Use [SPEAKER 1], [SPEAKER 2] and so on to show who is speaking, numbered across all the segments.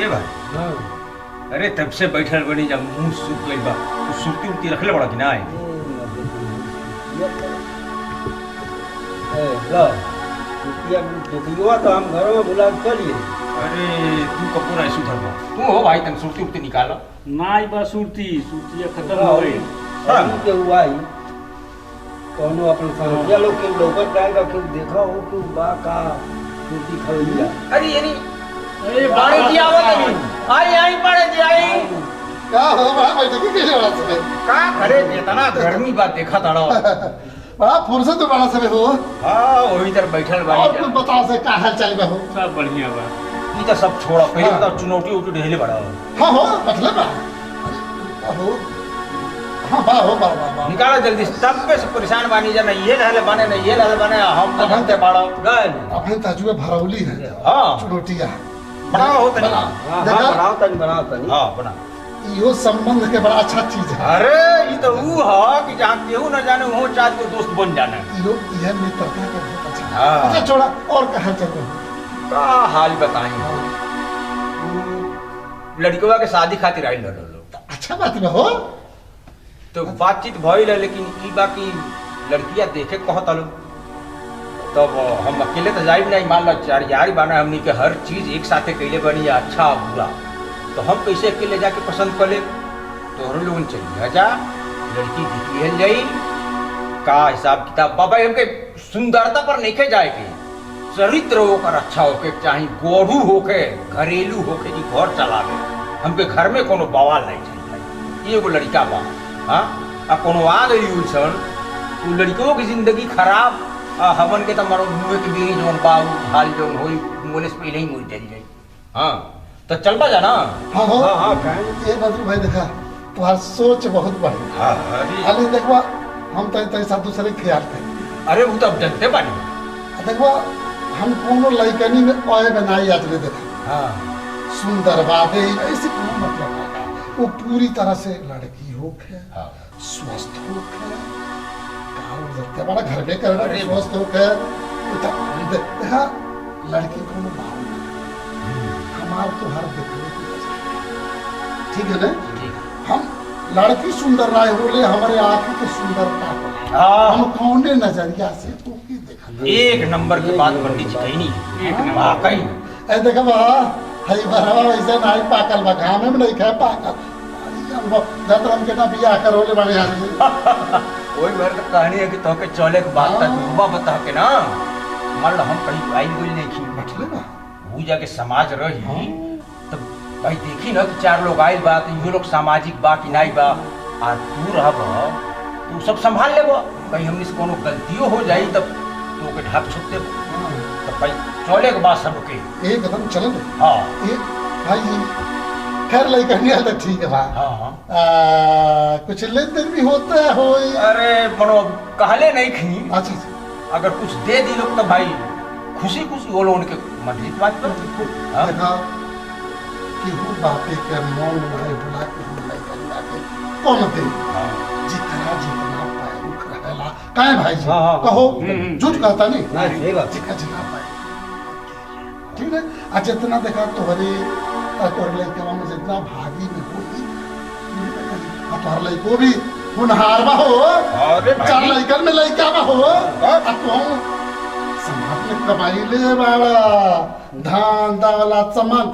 [SPEAKER 1] ये भाई
[SPEAKER 2] हाँ
[SPEAKER 1] अरे तब से बैठल बनी जब मुंह सूख गइल बा तो सुर्ती उर्ती रखले बड़ा कि ना
[SPEAKER 2] लो रुपया देखियो तो हम घरों में बुला के चलिए।
[SPEAKER 1] अरे तू कपूर है सुधर बा तू हो भाई तन सुर्ती उर्ती निकाल
[SPEAKER 3] नाई बा सुरती खत्म हो गई।
[SPEAKER 2] शादी के हुआ ही कौनो अपन संख्या लोग के लोकत जाएगा कि देखा हो कि बा का सुरती खरीदा।
[SPEAKER 1] अरे ये अरे बाड़े की आवत नहीं आई आई बाड़े की आई
[SPEAKER 4] क्या हो बड़ा बैठे के कैसे बड़ा समय
[SPEAKER 1] का करे इतना गर्मी बात देखा ताड़ो
[SPEAKER 4] बड़ा फुर्सत में बड़ा समय हो।
[SPEAKER 1] हां वही तर बैठल
[SPEAKER 4] और
[SPEAKER 1] बाड़ी
[SPEAKER 4] कुछ बताओ से का हाल चाल में हो।
[SPEAKER 3] सब बढ़िया बा।
[SPEAKER 1] ई तो सब छोड़ा पहले बताओ चुनौती उठी ढेले बड़ा
[SPEAKER 4] हाँ हो मतलब हो हाँ बा हो बा
[SPEAKER 1] निकालो जल्दी सब पे से परेशान बानी जा नहीं ये रहले बने नहीं ये रहले बने हम तो बनते बाड़ो गए
[SPEAKER 4] अपने ताजुए भरौली है
[SPEAKER 1] हां
[SPEAKER 4] चुनौतिया
[SPEAKER 1] बनाओ हो तनी
[SPEAKER 2] हां
[SPEAKER 4] देखा?
[SPEAKER 2] बनाओ तनी
[SPEAKER 1] हां बना
[SPEAKER 4] यो संबंध के बड़ा अच्छा चीज है।
[SPEAKER 1] अरे ये तो वो है कि जहाँ केहू न जाने वो चार को दोस्त बन जाना
[SPEAKER 4] यो यह मित्रता का बहुत अच्छा है।
[SPEAKER 1] हाँ।
[SPEAKER 4] अच्छा छोड़ा और का हाल चाल में हो।
[SPEAKER 1] का हाल बताई लड़कियों के शादी खातिर आई लड़ो लोग
[SPEAKER 4] अच्छा बात में हो।
[SPEAKER 1] तो बातचीत भइल है लेकिन ई बाकी लड़कियां देखे कहता लोग तब हम अकेले तो जाइब नहीं मान लो चार यार बाना हमनी के हर चीज एक साथे कैले बनी अच्छा बुरा तो हम कैसे अकेले जाके पसंद कर ले तो हम लोगन चलिए जा लड़की दिखियल जाई का हिसाब किताब बाबा हमके सुंदरता पर नहीं जाए के चरित्र होकर अच्छा होके चाहे गोढ़ू होके घरेलू होके कि घर चलावे हमके घर में कोनो बवाल नहीं चाहिए एगो लड़का बा हाँ आ कोनो आ गई उलझन वो लड़कियों की जिंदगी खराब हमन के तो मरो मुँह के बीरी जोन बा हाल जोन होई मोले से पहले ही मुझ चली गई हाँ तो चलबा जाना
[SPEAKER 4] हाँ हो
[SPEAKER 2] हां हां काहे
[SPEAKER 4] ये नजरू भाई देखा तुम्हार सोच बहुत बढ़िया।
[SPEAKER 1] हाँ
[SPEAKER 4] अरे देखवा हम तो तेरे साथ दूसरे ख्याल करें।
[SPEAKER 1] अरे वो तो अब जनते बानी
[SPEAKER 4] देखवा हम कोनो लइकनी में ओए बनाई आज ले देखा
[SPEAKER 1] हाँ
[SPEAKER 4] सुंदर बादे ऐसे कोनो मतलब है वो पूरी तरह से लड़की होके
[SPEAKER 1] हाँ
[SPEAKER 4] स्वस्थ होके काम करते बड़ा घर में कर
[SPEAKER 1] अरे
[SPEAKER 4] स्वस्थ होके देखा लड़की को बाहर हमार तो हर देखने की वजह। ठीक है ना हम लड़की सुंदर ना बोले हमारे आंखों की सुंदरता को
[SPEAKER 1] हाँ
[SPEAKER 4] हम कौने नजरिया से ओके देखा
[SPEAKER 1] एक नंबर की बात पंडित जी कही नहीं
[SPEAKER 3] एक नंबर।
[SPEAKER 1] वाकई
[SPEAKER 4] ए देखा बा हई बरवा वैसे नहीं पाकल बा घामे में नहीं खाए पाकल जब हम के ना बियाह करोले बने आदमी
[SPEAKER 1] वही मेरे तो कहानी है कि तोके चले के बात तक डूबा बता के ना मान लो हम कहीं आई गुल नहीं खी
[SPEAKER 4] बैठले ना
[SPEAKER 1] वो जाके समाज रही तो भाई देखी ना कि चार लोग आयल बा तो यो लोग सामाजिक बा कि नहीं बा आ तू रहब तू सब संभाल लेबो कहीं हमनी से कोनो गलतियों हो जाई तब तो के ढाक छुप दे तो भाई चले के बाद सबके
[SPEAKER 4] एकदम चलो
[SPEAKER 1] हाँ
[SPEAKER 4] ये भाई खैर लइकनी है तो ठीक है भाई
[SPEAKER 1] हाँ हाँ
[SPEAKER 4] कुछ लेन देन भी होता है हो
[SPEAKER 1] अरे मनो कहले नहीं खी
[SPEAKER 4] अच्छा
[SPEAKER 1] अगर कुछ दे दी लोग तो भाई खुशी खुशी वो लोग उनके मंडली की बात कर हाँ?
[SPEAKER 4] देखा कि वो बातें के मौन में बुला के हम लइकनी आके कौन दे
[SPEAKER 1] हाँ।
[SPEAKER 4] जितना जितना पाए रुख रहेला काहे भाई जी
[SPEAKER 2] हाँ, हाँ,
[SPEAKER 4] कहो
[SPEAKER 2] हम्म।
[SPEAKER 4] झूठ कहता नहीं
[SPEAKER 2] ना सही बात
[SPEAKER 4] जितना जितना पाए ठीक है आज जितना देखा तोहरे तोहरे लइकवा में जितना भागी में होगी तोहर लइको भी हुनहार बा हो
[SPEAKER 1] अरे भाई।
[SPEAKER 4] चार लइकन में लइका बा हो आ तुम समाज में कमाई ले बाड़ा धान दावला चमन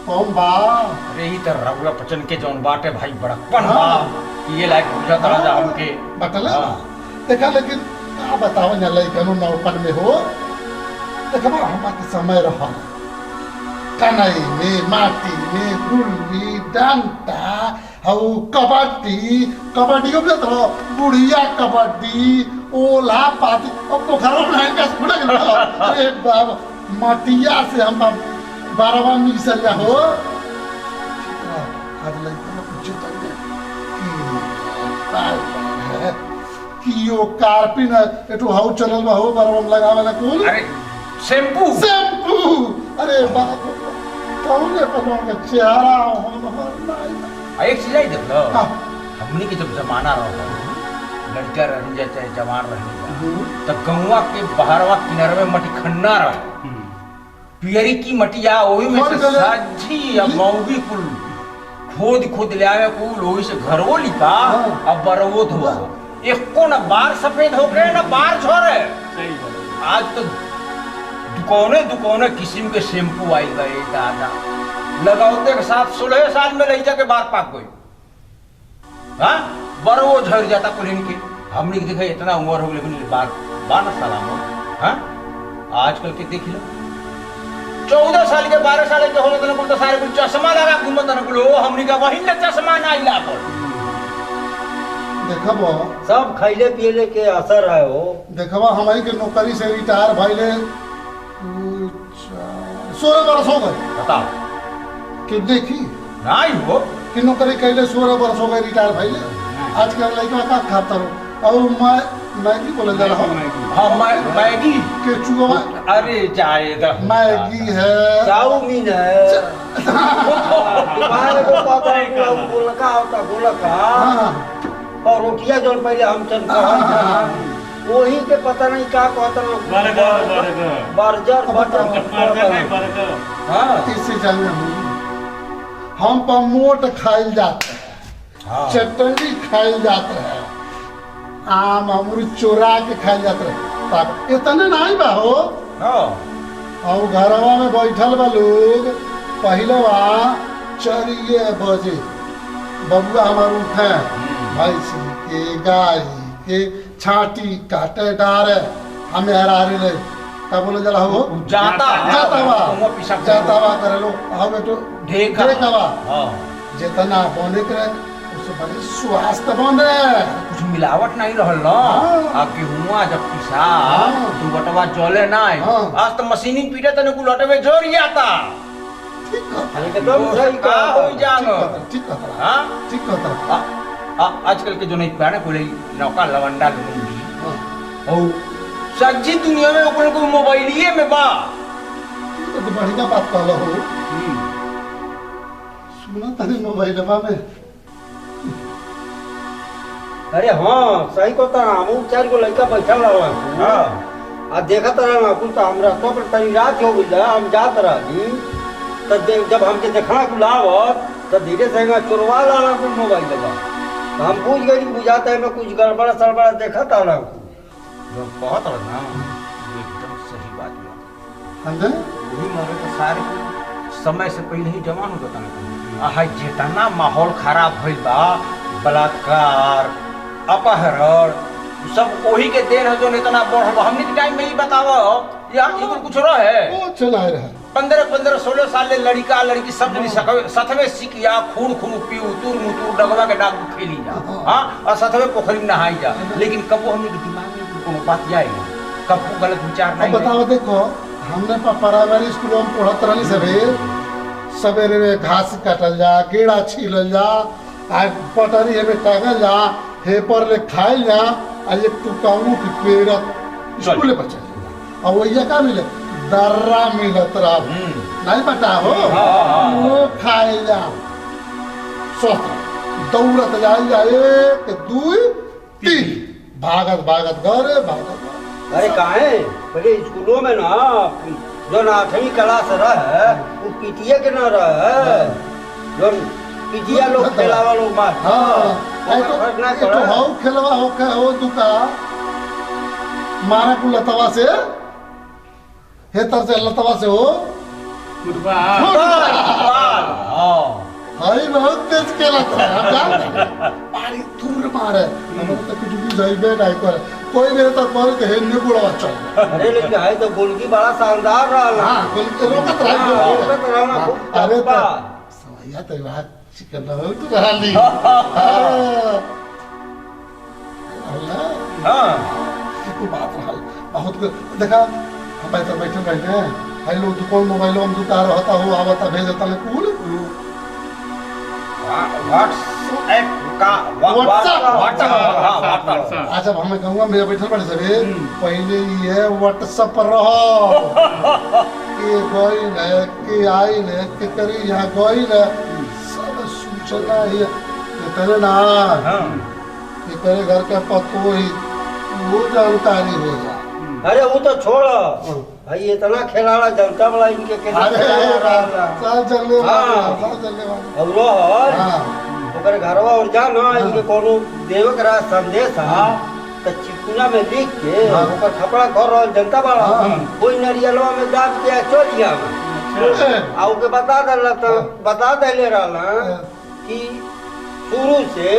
[SPEAKER 4] कौन बा
[SPEAKER 1] अरे ही तो रघुआ पचन के जौन बाटे भाई बड़प्पन बा
[SPEAKER 4] हाँ।
[SPEAKER 1] कि ये लायक बुझा तरा जा हमके
[SPEAKER 4] बटले
[SPEAKER 1] हाँ।
[SPEAKER 4] देखा लेकिन क्या बताओ न लइकनो नौपन में हो देखा बा हमारा के समय रहा कनई में माटी में गुल्ली डंटा हऊ कबड्डी को भी तो बुढ़िया कबड्डी ओला पाती अब पोखरा में का फुट गया अरे बाबा मटिया से हम बारवा मिसलिया हो आज लइका ने पूछो तने कि यो कार्पिन एटू हाउ चलल बा हो बारवा में लगावे कुल
[SPEAKER 1] अरे शैम्पू
[SPEAKER 4] शैम्पू अरे बाप कौन है पता का चेहरा हो
[SPEAKER 1] एक चीज आई देख लो
[SPEAKER 4] हाँ।
[SPEAKER 1] हमनी के जब जमाना रहो लड़का रह जाए चाहे जवान रह तब गौवा के बहरवा किनारे में मटी खन्ना रहे पियरी की मटिया वही में
[SPEAKER 4] खोद
[SPEAKER 1] से
[SPEAKER 4] के ले-
[SPEAKER 1] साझी अब मौगी कुल खोद ले आवे कुल वही से घरवो लिपा
[SPEAKER 4] हाँ।
[SPEAKER 1] अब बरवो धो एको न बार सफेद हो गए न बार छोड़े।
[SPEAKER 3] सही बात
[SPEAKER 1] आज तो दुकाने किस्म के शैम्पू आई गए दादा लगाते के साथ 16 साल में लड़का के बार पाक गई। हाँ बरवो झड़ जाता कुल इनके हमने देखा इतना उम्र हो लेकिन बार 12 साल में। हाँ आजकल के देख लो 14 साल के 12 साल के होने तो सारे कुछ चश्मा लगा घूमत न कुल हमने का वही न चश्मा ना आइला पर
[SPEAKER 4] देखबो
[SPEAKER 2] सब खैले पियले के असर है वो।
[SPEAKER 4] देखबा हमारी के नौकरी से रिटायर भइले 16 बरस हो गए
[SPEAKER 1] बताओ
[SPEAKER 4] कि देखी
[SPEAKER 1] नहीं हो
[SPEAKER 4] कि नौकरी कैले 16 बरस हो गए रिटायर भइले। आजकल लड़का का खाता रहो और मैं मैगी बोले जा रहा हूँ
[SPEAKER 1] हाँ मैगी
[SPEAKER 4] के चुआ
[SPEAKER 1] अरे जाएगा
[SPEAKER 4] मैगी है
[SPEAKER 2] चाउमीन है तुम्हारे को पता है गोलका होता गोलका
[SPEAKER 4] हाँ
[SPEAKER 2] और रोटियां जो पहले हम चल वही के पता नहीं क्या कहता
[SPEAKER 3] बर्गर
[SPEAKER 2] बर्गर
[SPEAKER 3] बर्गर नहीं
[SPEAKER 2] बटर
[SPEAKER 3] बर्गर
[SPEAKER 1] हाँ
[SPEAKER 4] इससे जाने हम पर मोट खाइल जाते हैं
[SPEAKER 1] हाँ
[SPEAKER 4] चटनी खाइल जाते हैं आम अमरूद चोरा के खाइल जाते हैं तब इतने नहीं बा हो
[SPEAKER 1] हाँ
[SPEAKER 4] और घरवा में बैठल बा लोग पहले वहाँ 4 बजे बबुआ हमार उठे भैंसी के गाय के छाटी काटे डारे हमें हरारे ले क्या बोले जरा हो
[SPEAKER 1] जाता
[SPEAKER 4] जाता वा करे लो हाँ बेटो
[SPEAKER 1] ढेका हाँ
[SPEAKER 4] जितना बने करे उससे बड़े स्वास्थ्य बने
[SPEAKER 1] कुछ मिलावट नहीं रहल ना
[SPEAKER 4] हाँ।
[SPEAKER 1] आ गेहुआ जब पिसा
[SPEAKER 4] हाँ।
[SPEAKER 1] तू बटवा चले नहीं
[SPEAKER 4] हाँ।
[SPEAKER 1] आज तो मशीनी पीटे तने कुल लटवे जोर जाता
[SPEAKER 4] ठीक कहता
[SPEAKER 2] एकदम सही
[SPEAKER 1] का हो जांग
[SPEAKER 4] ठीक कहता
[SPEAKER 1] हाँ
[SPEAKER 4] ठीक कहता
[SPEAKER 1] आजकल के जो नहीं पहने कोई नौका लवंडा लुंगी
[SPEAKER 4] हाँ।
[SPEAKER 1] और सच्ची दुनिया में ओकरे को मोबाइलिए में बा
[SPEAKER 4] ये तो बढ़िया बात कहलो हो सुना तनी मोबाइलवा में
[SPEAKER 2] अरे हाँ सही कहता हम 4 गो लड़का बैठल रहा
[SPEAKER 1] हाँ
[SPEAKER 2] आ देखत रहा कुल तो हमरा तो पर तनी रात हो गई हम जात रही तब जब हमके देखना कुल आवत तब धीरे से चोरवा लाना कुल मोबाइल लगा हम पूछ गई बुझाता है मैं कुछ गड़बड़ सड़बड़ देखा था ना
[SPEAKER 1] जो कहत रह ना वो एकदम सही बात बा
[SPEAKER 4] हमने
[SPEAKER 1] वही मारे तो सारे समय से पहले ही जवान हो जाता ना आहा जितना माहौल खराब भइल बा बलात्कार अपहरण सब वही के देन है जो इतना बढ़ हमने के टाइम में ही बताओ या ये कुछ रहे
[SPEAKER 4] वो चला रहा
[SPEAKER 1] 15-16 साल ले लड़का लड़की सब जनी सथवे सिकिया खून खून पीऊ तुर मुतुर डगवा के डाक खेली जा हाँ और सथवे पोखरी में नहाई जा लेकिन कबो हमने के दिमाग में कोनो बात जाए कबो गलत विचार
[SPEAKER 4] अब
[SPEAKER 1] नहीं
[SPEAKER 4] बताओ देखो हमने प्राइमरी स्कूलों में पढ़त रही सवेरे में घास काटल जा कीड़ा छीलल जा आ पटरी में टांगल जा हेपर ले खाइल जा आ एक टुकाऊ के पेड़ स्कूले पर चल जा और वही का मिले दर्रा मिलत रहा नहीं पता हो
[SPEAKER 1] हाँ।
[SPEAKER 4] वो खाइल जा स्वस्थ दौड़त जाइल जा 1 2 3 भागत भागत घरे भागत
[SPEAKER 2] अरे काहे पहले स्कूलों में ना जो ना 8वीं क्लास रहे वो पीटीए के ना रहे जो पीटीए लोग खेलावा लोग मार
[SPEAKER 4] हाँ तो हाउ खेलवा हो के हो दुका मारा को लतवा से हेतर से लतवा से हो
[SPEAKER 3] फुटबॉल
[SPEAKER 4] हाय बहुत तेज खेला था हम जान पारी दूर मारे हम तो कुछ भी जाई बे नहीं करे कोई मेरे तक मार के हेन्ने बुढ़वा चल
[SPEAKER 2] अरे लेकिन है तो गोलकी बड़ा शानदार रहा
[SPEAKER 4] हां गोल के रोकत रहा
[SPEAKER 2] रोकत रहा ना खूब
[SPEAKER 4] अरे तो
[SPEAKER 2] बात।
[SPEAKER 4] समझया तो बात चिकन हो तो रहा ली अल्लाह
[SPEAKER 1] हाँ
[SPEAKER 4] को बात रहा बहुत देखा हम बैठे बैठे रहते हैं हाई लोग कौन मोबाइल में दुका रहता हो आवता भेजता ले कूल
[SPEAKER 1] व्हाट्सएप का
[SPEAKER 4] WhatsApp।
[SPEAKER 1] व्हाट्सएप
[SPEAKER 4] अच्छा हमें कहूँगा मेरे बैठल पड़े सभी पहले ये व्हाट्सएप पर रहो के गोइल है के आइल है के करी यहाँ गोइल है सब सूचना ही ये तेरे ना
[SPEAKER 1] हाँ
[SPEAKER 4] ये तेरे घर का पतो ही वो जानकारी हो जा
[SPEAKER 2] अरे वो तो छोड़ भाई इतना खिलाड़ा जनता वाला इनके के
[SPEAKER 4] अरे चल चलने वाला
[SPEAKER 2] हाँ।
[SPEAKER 4] चल चलने वाला
[SPEAKER 2] और रोहन
[SPEAKER 4] हाँ
[SPEAKER 2] ओकर घरवा और जा ना इनके कोनो देवे करा संदेश
[SPEAKER 1] हाँ।
[SPEAKER 2] तो चिकुना में लिख के
[SPEAKER 4] हाँ।
[SPEAKER 2] ओकर खपड़ा कर रहल जनता वाला
[SPEAKER 4] हाँ।
[SPEAKER 2] कोई नरियलवा में दाब के चोरिया में आ ओके बता देला तो बता देले रहला कि शुरू से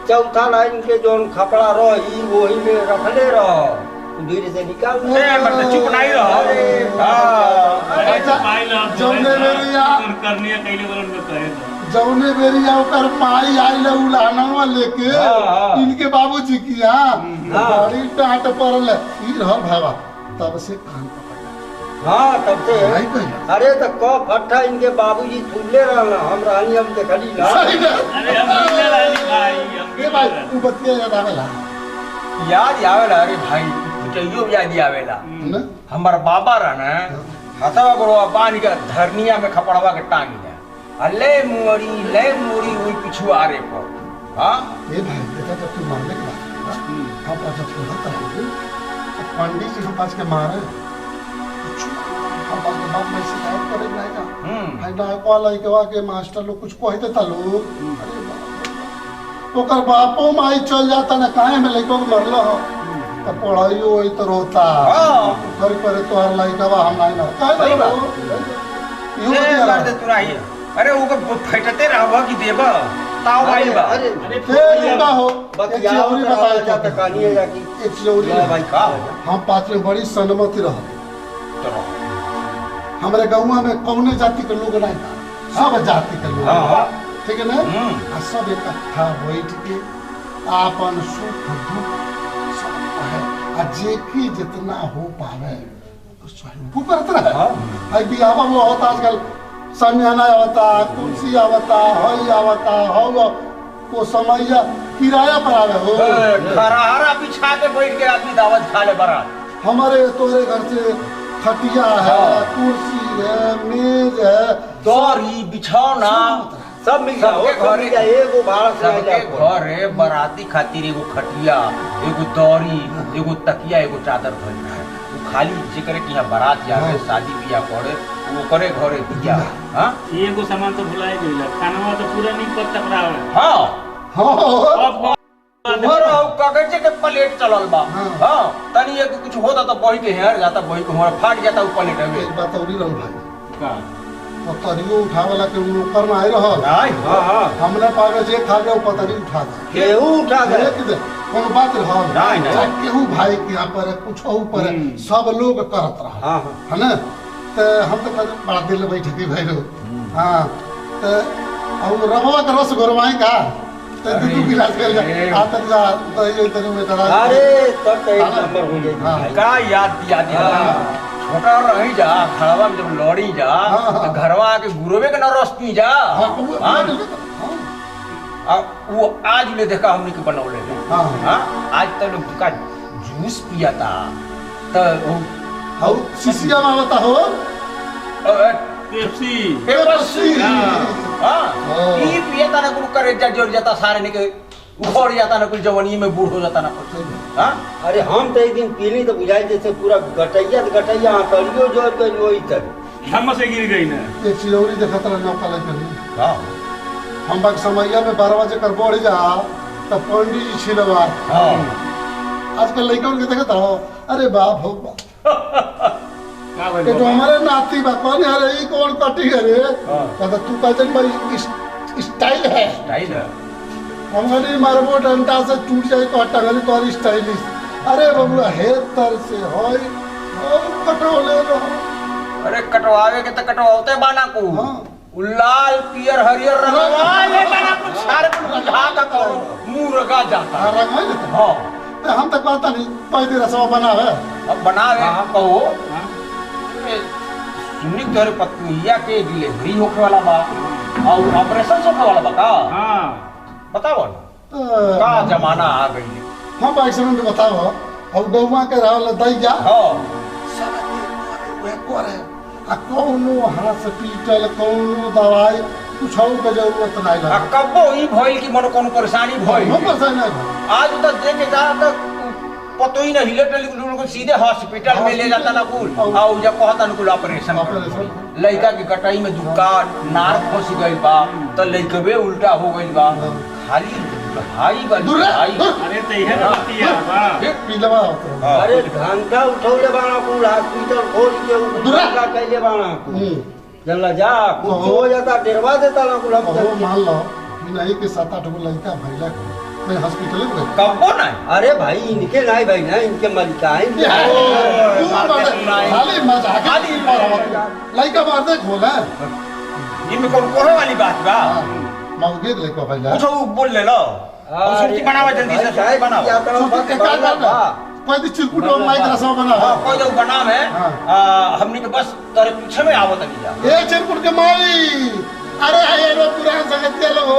[SPEAKER 2] चौथा लाइन के जोन खपड़ा रही वही में रखले रह धीरे से निकाल दे।
[SPEAKER 1] ए, मतलब चुप नहीं रहो।
[SPEAKER 2] अरे
[SPEAKER 1] हाँ।
[SPEAKER 3] अरे
[SPEAKER 4] अच्छा,
[SPEAKER 3] पाइल
[SPEAKER 4] जौने मेरी या-
[SPEAKER 3] करनी है कइले बोलन में कहे तो
[SPEAKER 4] जौने बेरिया ओकर माई आई ले उलानवा लेके
[SPEAKER 1] हाँ, हाँ।
[SPEAKER 4] इनके बाबूजी की यहाँ
[SPEAKER 2] हाँ।
[SPEAKER 4] बड़ी डांट पड़ल ई रहल भावा तब से कान पकड़
[SPEAKER 2] हाँ तब से
[SPEAKER 4] नहीं कहिया
[SPEAKER 2] अरे तो क फट्टा इनके बाबूजी तुले रहना हम रहनी हम देखली ना
[SPEAKER 4] सही ना
[SPEAKER 3] अरे हम मिलने वाली भाई हम
[SPEAKER 4] ये भाई तू बतिया याद आवेला
[SPEAKER 1] याद आवेला अरे भाई कुछ याद आवेला
[SPEAKER 4] ना
[SPEAKER 1] हमार बाबा रहना हसवा बड़वा बांध के धरनिया में खपड़वा के टांगी दे आ ले मुड़ी वही पिछुआरे पर हाँ
[SPEAKER 4] ये भाई देखा जब तू मारने के बाद हम पास जब होता है पंडित जी हम पास के मारे हम पास के बाप में शिकायत करे नहीं ना आई ना कॉल आई के मास्टर लोग कुछ कहते था लोग अरे बाप ओकर बापो माई चल जाता ना काहे में लइको के मरलो हो तो पढ़ाई होई तो रोता
[SPEAKER 1] हाँ।
[SPEAKER 4] घर पर तोहर लइकवा हम नहीं ना काहे
[SPEAKER 1] सही
[SPEAKER 4] ना
[SPEAKER 1] बात।
[SPEAKER 4] इहो
[SPEAKER 1] ले
[SPEAKER 4] बतिया
[SPEAKER 1] कर दे
[SPEAKER 4] रहा।
[SPEAKER 1] तुरा ही अरे वो फटते रहबा कि देबा ताव भाई बा
[SPEAKER 2] अरे
[SPEAKER 4] फिर इनका हो एक
[SPEAKER 2] बतिया
[SPEAKER 4] चीज और
[SPEAKER 2] बताया
[SPEAKER 4] बताया
[SPEAKER 2] जाता कहानी है जाकी
[SPEAKER 4] एक चीज और
[SPEAKER 2] ला भाई का
[SPEAKER 4] हम पास में बड़ी सन्मति रह
[SPEAKER 1] तो
[SPEAKER 4] हमारे गाँव में कौने जाति के लोग नहीं था सब जाति के लोग
[SPEAKER 1] हाँ, हाँ।
[SPEAKER 4] ठीक है ना
[SPEAKER 1] हम्म।
[SPEAKER 4] आ सब इकट्ठा बैठ के आपन सुख दुख सब कहे आ जे की जितना हो पावे तो सहयोग करत रहे
[SPEAKER 1] हाँ।
[SPEAKER 4] आई बियाह में होता आजकल समियाना आवता कुर्सी आवता हई आवता हो वो समय किराया पर आवे हो
[SPEAKER 1] खरहारा बिछा के बैठ के आदमी दावत खा ले बारात
[SPEAKER 4] हमारे तोरे घर से खटिया है
[SPEAKER 1] हाँ।
[SPEAKER 4] कुर्सी है मेज है
[SPEAKER 1] दौरी बिछौना
[SPEAKER 2] सब मिल गया
[SPEAKER 1] सबके
[SPEAKER 2] सब
[SPEAKER 1] घरे-
[SPEAKER 2] मिल गया एगो भाड़ा से
[SPEAKER 1] सबके
[SPEAKER 2] आइला
[SPEAKER 1] घर है बराती खातिर एगो खटिया एगो दौरी एगो तकिया एगो चादर धइल है वो खाली जेकरे कि यहाँ बारात जावे
[SPEAKER 4] हाँ।
[SPEAKER 1] शादी बियाह पड़े वो करे घरे दिया हाँ
[SPEAKER 3] एगो सामान तो भुलाए गइल कानवा तो पूरा नहीं कर टकरावे
[SPEAKER 1] हाँ
[SPEAKER 4] हाँ
[SPEAKER 3] अब
[SPEAKER 1] घर कागज के प्लेट चलल बा
[SPEAKER 4] हाँ।
[SPEAKER 1] हाँ तनी एक कुछ होता तो बही के हेर जाता बही के हमारा फाट जाता वो प्लेट में
[SPEAKER 4] एक बात और ही रहल भाई
[SPEAKER 3] का
[SPEAKER 4] पतरियो उठावेला के नौकर में आए रहल
[SPEAKER 1] नहीं
[SPEAKER 2] हाँ हाँ
[SPEAKER 4] हमने पावे जे खा गया वो पतरी उठा दे
[SPEAKER 2] केहू उठा दे
[SPEAKER 4] देख दे कौन बात रहल
[SPEAKER 1] नहीं, नहीं।
[SPEAKER 4] चाहे केहू भाई के यहाँ पर कुछ हो पर सब लोग करत रहा
[SPEAKER 2] हाँ हाँ
[SPEAKER 4] है ना तो हम तो कहते बड़ा दिल में बैठे थी भाई हाँ तो अब रबवा का रस घरवाई का तो
[SPEAKER 1] अरे,
[SPEAKER 4] दूध गिलास कर जा
[SPEAKER 1] अरे।
[SPEAKER 4] आतर जा दही इधर में करा
[SPEAKER 2] अरे तब तो एक
[SPEAKER 4] हाँ।
[SPEAKER 2] नंबर हो
[SPEAKER 4] हाँ।
[SPEAKER 2] जाएगी
[SPEAKER 1] का याद दिया दिया
[SPEAKER 4] हाँ।
[SPEAKER 1] छोटा रही जा खड़वा में जब लड़ी जा
[SPEAKER 4] हाँ, हाँ।
[SPEAKER 1] तो घरवा के गुरुवे के न रस पी जा
[SPEAKER 4] हाँ, वो-
[SPEAKER 1] हाँ?
[SPEAKER 4] हाँ,
[SPEAKER 1] आ, वो आज ले देखा हमने के बनौले में
[SPEAKER 4] हाँ।
[SPEAKER 1] हाँ आज तक लोग का जूस पिया था तो वो
[SPEAKER 4] और शिशिया में बता हो
[SPEAKER 3] पेप्सी
[SPEAKER 1] पेप्सी
[SPEAKER 4] हाँ।
[SPEAKER 1] हाँ ई पिया था ना कुल करे जा जोर जाता सारे ने के उखड़ जाता ना कुल जवानी में बूढ़ हो जाता ना कुछ हाँ
[SPEAKER 2] अरे हम तो एक दिन पीली तो बुझाई जैसे पूरा गटैया आंतरियो जोर के वही तक
[SPEAKER 3] हम से गिर गई ना
[SPEAKER 4] एक चिरौरी देखा तरह नौका लगे
[SPEAKER 1] हाँ
[SPEAKER 4] हम बाग समैया में 12 बजे कर बढ़ जा तब पंडित जी छिलवा
[SPEAKER 1] हाँ
[SPEAKER 4] आजकल लड़का उनके देखा था अरे बाप हो बाप
[SPEAKER 3] का भाई
[SPEAKER 4] ये जो हमारे नाती बा कौन है अरे ये कौन कटी है रे
[SPEAKER 1] हाँ।
[SPEAKER 4] कहता तू कहते भाई स्टाइल है
[SPEAKER 1] स्टाइल है
[SPEAKER 4] हम गली मारबो डंडा से टूट जाए तो टंगली तो स्टाइलिश अरे बबुआ हे तर से होय ओ कटोले रहो
[SPEAKER 1] अरे कटवावे के तो कटवाते बाना को
[SPEAKER 4] हाँ।
[SPEAKER 1] उ लाल पियर हरियर रंगवाले बाना को सारे को बुझा का करो मुर्गा जाता
[SPEAKER 4] हाँ रंग है ना
[SPEAKER 1] हाँ
[SPEAKER 4] तो हम तक पता नहीं पैदे रसवा बना है
[SPEAKER 1] अब बनावे
[SPEAKER 2] हाँ।
[SPEAKER 1] कहो
[SPEAKER 3] हाँ?
[SPEAKER 1] सुनी तोरे पत्निया के डिलीवरी होखे वाला बा और ऑपरेशन होखे वाला बा का
[SPEAKER 3] हाँ
[SPEAKER 1] बताओ ना का जमाना आ गई
[SPEAKER 4] हम बाइक से में बताओ अब गौवा के रहल दैया
[SPEAKER 1] हाँ
[SPEAKER 4] सब वे करे आ कौनो हॉस्पिटल कौनो दवाई कुछ और के जरूरत नहीं
[SPEAKER 1] आ
[SPEAKER 4] लगे
[SPEAKER 1] कबो ई भइल कि मन कोनो परेशानी भइल
[SPEAKER 4] हम पर से नहीं भाई
[SPEAKER 1] आज तक देखे जा तक पतो ही नहीं हिले टेली कुल सीधे हॉस्पिटल में ले जाता ना कुल और जब कहता ना कुल ऑपरेशन लड़का के कटाई में दुका नार फंस गई बा तो लड़कबे उल्टा हो गई बा खाली भाई भाई
[SPEAKER 3] अरे तो यह गलती है बा
[SPEAKER 4] पीलवा
[SPEAKER 2] अरे घंटा उठौले बाणा कुल हॉस्पिटल खोल के दुर्गा कैले बाणा जल्ला जा कुछ हो जाता डरवा देता ना कुल हम
[SPEAKER 4] वो मान लो कि नहीं कि 7-8 गो लड़का भैला मैं हॉस्पिटल में गया
[SPEAKER 1] कबो नहीं
[SPEAKER 2] अरे भाई इनके नहीं भाई ना इनके मालिकाइन
[SPEAKER 4] खाली मजाक खाली लड़का मार दे खोला
[SPEAKER 1] इनमें कौन कोहे वाली बात बा
[SPEAKER 4] मौगे लड़का भैला
[SPEAKER 1] कुछ बोल ले लो सूची बनावा जल्दी से सूची बनाओ
[SPEAKER 4] कोई भी चिरकुट और माइक रसवा बना
[SPEAKER 1] कोई जो बनाम है हमनी के बस तेरे पीछे में आवत नहीं जा
[SPEAKER 4] ए चिरकुट के माई अरे ये रो पुरान संगत के लोग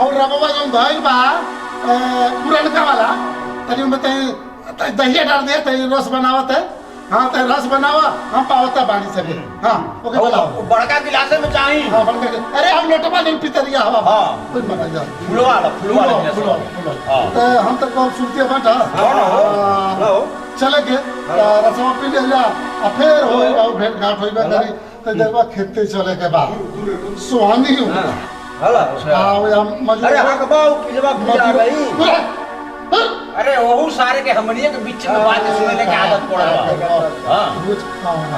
[SPEAKER 4] और रबवा जो धइल बा पुरान का वाला तनी में तई दहिया डाल दे तई रस बनावत है हां तई रस बनावा हम पावता बाड़ी से हां ओके बनाओ
[SPEAKER 1] बड़का गिलास में चाहिए
[SPEAKER 4] हां बन के अरे हम लोटवा नहीं पितरिया हवा
[SPEAKER 1] हां
[SPEAKER 4] कोई बना जा
[SPEAKER 1] फुलवा
[SPEAKER 4] फुलवा हां तो हम तक को सुनते बाटा
[SPEAKER 2] लो
[SPEAKER 4] चले के रसवा पी ले जा आ फिर होई और भेंट घाट होई करी तो देखबा खेते चले के बाद सुहानी हूं
[SPEAKER 2] हला
[SPEAKER 4] आओ हम मजूर
[SPEAKER 2] अरे हकबाऊ पिलवा पिला गई
[SPEAKER 1] अरे वहू सारे के हमनिए के बीच में बात सुनने की आदत पड़ल बा हां
[SPEAKER 4] रोज खाओगा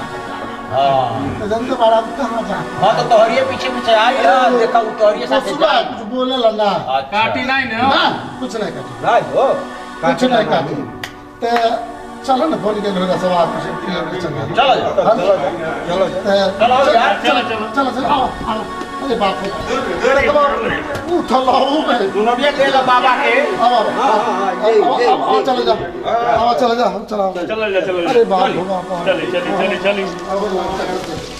[SPEAKER 1] हां
[SPEAKER 4] तो जनते बड़ा कहां जा
[SPEAKER 1] हां तो तोहरिए पीछे पीछे आई देखा उ तोहरिए साथे
[SPEAKER 4] सुबह कुछ बोले ला ना
[SPEAKER 3] काटी नहीं ना
[SPEAKER 4] ना कुछ नहीं काटी
[SPEAKER 2] नहीं हो
[SPEAKER 4] कुछ नहीं काटी तो चलो ना फोन के लोग सब आप से
[SPEAKER 1] चलो
[SPEAKER 2] चलो
[SPEAKER 1] चलो यार
[SPEAKER 4] चलो आओ आओ अरे बाप रे उठ लाओ मैं
[SPEAKER 1] दुनिया ले लो बाबा के
[SPEAKER 4] आओ चलो जाओ आओ चलो जाओ चलो
[SPEAKER 3] चलो जा
[SPEAKER 4] अरे बाप रे बाप
[SPEAKER 3] चले चले चले चले
[SPEAKER 4] अब